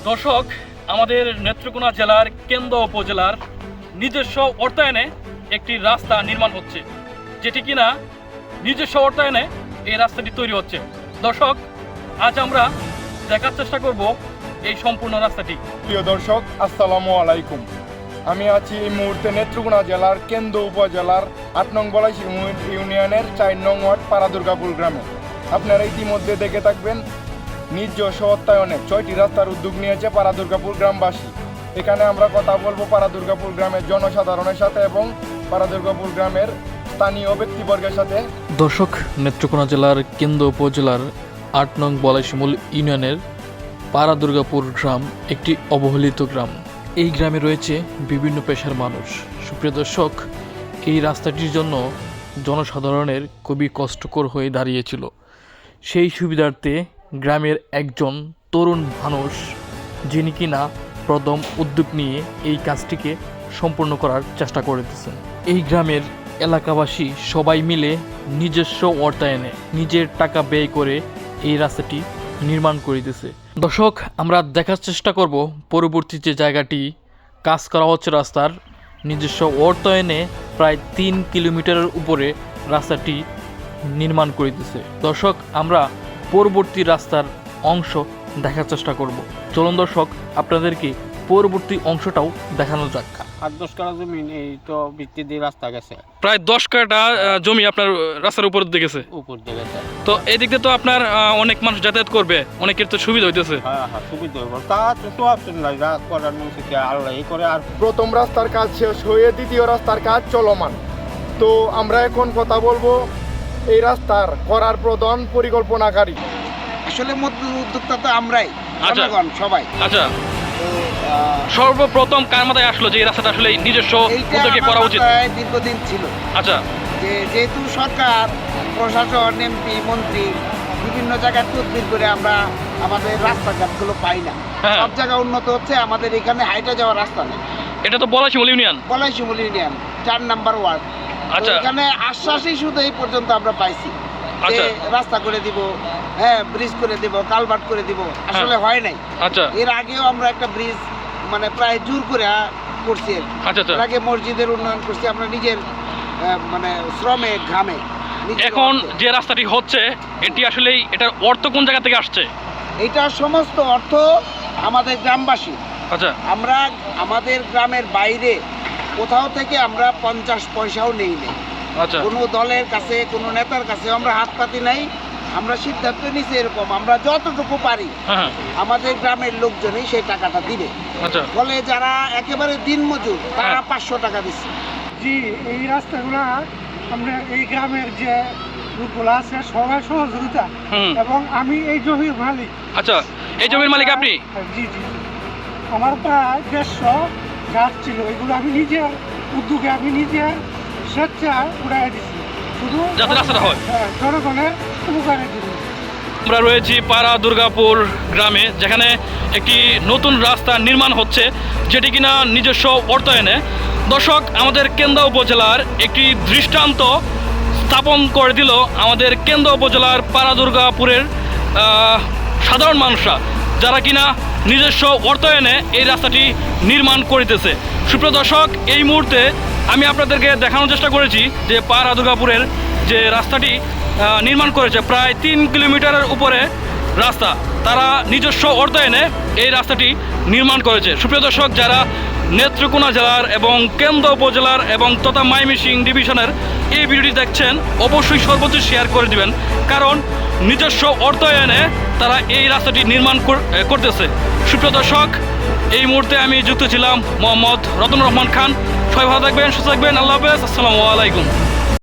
দর্শক, আমাদের নেত্রকোনা জেলার কেন্দ্র উপজেলার নিজস্ব অর্থায়নে একটি রাস্তা নির্মাণ হচ্ছে, যেটি কিনা নিজস্ব অর্থায়নে এই রাস্তাটি তৈরি হচ্ছে। দর্শক, আজ আমরা দেখার চেষ্টা করব এই সম্পূর্ণ রাস্তাটি। প্রিয় দর্শক, আসসালামু আলাইকুম। আমি আছি এই মুহূর্তে নেত্রকোনা জেলার কেন্দ্র উপজেলার ৮ নং বলাইশি ইউনিয়নের ৪ নং ওয়ার্ড পাড়াদুর্গাপুর গ্রামে। আপনারা ইতিমধ্যে দেখে থাকবেন নিজস্ব অর্থায়নে ৬টি রাস্তার উদ্যোগ নিয়েছে পাড়াদুর্গাপুর গ্রামবাসী। এখানে আমরা কথা বলবো পাড়াদুর্গাপুর গ্রামের জনসাধারণের সাথে এবং পাড়াদুর্গাপুর গ্রামের স্থানীয় ব্যক্তিবর্গের সাথে। দর্শক, নেত্রকোনা জেলার কেন্দ্র উপজেলার ৮ নং বলাইশিমূল ইউনিয়নের পাড়াদুর্গাপুর গ্রাম একটি অবহেলিত গ্রাম। এই গ্রামে রয়েছে বিভিন্ন পেশার মানুষ। সুপ্রিয় দর্শক, এই রাস্তাটির জন্য জনসাধারণের খুবই কষ্টকর হয়ে দাঁড়িয়েছিল। সেই সুবিধার্থে গ্রামের একজন তরুণ মানুষ, যিনি কিনা প্রথম উদ্যোগ নিয়ে এই কাজটিকে সম্পূর্ণ করার চেষ্টা করতেছেন। এই গ্রামের এলাকাবাসী সবাই মিলে নিজস্ব অর্থায়নে নিজের টাকা ব্যয় করে এই রাস্তাটি নির্মাণ করিতেছে। দর্শক, আমরা দেখার চেষ্টা করব পরবর্তী যে জায়গাটি কাজ করা হচ্ছে রাস্তার নিজস্ব অর্থায়নে প্রায় ৩ কিলোমিটারের উপরে রাস্তাটি নির্মাণ করিতেছে। দর্শক, আমরা পরবর্তী রাস্তার অংশ দেখার চেষ্টা করব। চলুন দর্শক, আপনাদেরকে পরবর্তী অংশটাও দেখানো যাক। ৮-১০ কাঠা জমি এই তো ভিত্তি দিয়ে রাস্তা গেছে, প্রায় 10 কাঠা জমি আপনার রাস্তার উপর দিয়ে গেছে। উপর দিয়ে গেছে। তো এই দিক দিয়ে তো আপনার অনেক মানুষ যাতায়াত করবে, অনেকের তো সুবিধা হইতেছে। হ্যাঁ, সুবিধা হইব। তা তো অপশন নাই, যা করার নিচে আল্লাহ এই করে। আর প্রথম রাস্তার কাজ শেষ হয়ে দ্বিতীয় রাস্তার কাজ চলমান। তো আমরা এখন কথা বলবো এই রাস্তার করার প্রধান পরিকল্পনাকারী। আসলে উদ্যোক্তা তো আমরাই, আচ্ছা। জনগণ সবাই। আচ্ছা, তো, সর্বপ্রথম কার মাথায় আসলো যে এই রাস্তাটা আসলে নিজস্ব এইটা উদ্যোগে আমার করা উচিত? মাথায় দীর্ঘদিন ছিল আচ্ছা, যে যেহেতু সরকার, প্রশাসন, এমপি, মন্ত্রী বিভিন্ন জায়গায় তদবির করে আমরা আমাদের রাস্তাঘাটগুলো পাই না। হ্যাঁ। সব জায়গায় উন্নত হচ্ছে, আমাদের এখানে হাইটে যাওয়ার রাস্তা নেই। এটা তো Balaishimul union. Balaishimul union ৪ number ward. আচ্ছা। এখানে আশ্বাসই শুধু এই পর্যন্ত আমরা পাইছি যে আচ্ছা। রাস্তা করে দিব, হ্যাঁ ব্রিজ করে দিব, কালভার্ট করে দিব। আসলে হয় নাই। আচ্ছা, এর আগেও আমরা একটা ব্রিজ মানে প্রায় জোর করে করছি। আচ্ছা, আচ্ছা। এর আগে মসজিদের উন্নয়ন করছি আমরা নিজের মানে শ্রমে, ঘামে। নিজের এখন অর্থে। যে রাস্তাটি হচ্ছে এটি আসলে এটার অর্থ কোন জায়গা থেকে আসছে? এইটার সমস্ত অর্থ আমাদের গ্রামবাসী। আচ্ছা, আমরা আমাদের গ্রামের বাইরে কোথাও থেকে আমরা 50 পয়সাও নেই। আচ্ছা, কোনো দলের কাছে, কোনো নেতার কাছে আমরা হাত পাতি নাই। আমরা সিদ্ধান্ত নিছি এরকম, আমরা যতটুকু পারি হ্যাঁ, আমাদের গ্রামের লোকজনই সেই টাকাটা দিবে। আচ্ছা, ফলে যারা একেবারে দিনমজুর তারা হ্যাঁ। 500 টাকা দিচ্ছে। জি, এই রাস্তাগুলা আমরা এই গ্রামের যে লোকগুলো আছে সবাই সহযোগিতা, হুম। এবং আমি এই জমির মালিক। আচ্ছা, এই জমির মালিক আপনি? জি জি, আমার প্রায় 150 গাছ ছিল, এগুলো আমি নিজের উদ্যোগে, আমি নিজের স্বেচ্ছায় উড়াই দিচ্ছি, শুধু যাতে রাস্তাটা হয়। হ্যাঁ, জনগণের উপকারের জন্য। আমরা রয়েছি পাড়াদুর্গাপুর গ্রামে, যেখানে একটি নতুন রাস্তা নির্মাণ হচ্ছে, যেটি কিনা নিজস্ব অর্থায়নে। দর্শক, আমাদের কেন্দ্র উপজেলার একটি দৃষ্টান্ত স্থাপন করে দিল আমাদের কেন্দ্র উপজেলার পাড়াদুর্গাপুরের সাধারণ মানুষরা, যারা কিনা নিজস্ব অর্থায়নে এই রাস্তাটি নির্মাণ করিতেছে। সুপ্রিয় দর্শক, এই মুহূর্তে আমি আপনাদেরকে দেখানোর চেষ্টা করেছি যে পাড়াদুর্গাপুরের যে রাস্তাটি নির্মাণ করেছে প্রায় 3 কিলোমিটারের উপরে রাস্তা, তারা নিজস্ব অর্থায়নে এই রাস্তাটি নির্মাণ করেছে। সুপ্রিয় দর্শক, যারা নেত্রকোনা জেলার এবং কেন্দ্র উপজেলার এবং তথা ময়মনসিংহ ডিভিশনের এই ভিডিওটি দেখছেন, অবশ্যই সর্বোচ্চ শেয়ার করে দিবেন, কারণ নিজস্ব অর্থায়নে তারা এই রাস্তাটি নির্মাণ করতেছে। সুপ্রিয় দর্শক, এই মুহূর্তে আমি যুক্ত ছিলাম মোহাম্মদ রতন রহমান খান। সবাই ভালো থাকবেন, সুস্থ থাকবেন। আল্লাহ হাফেজ, আসসালামু আলাইকুম।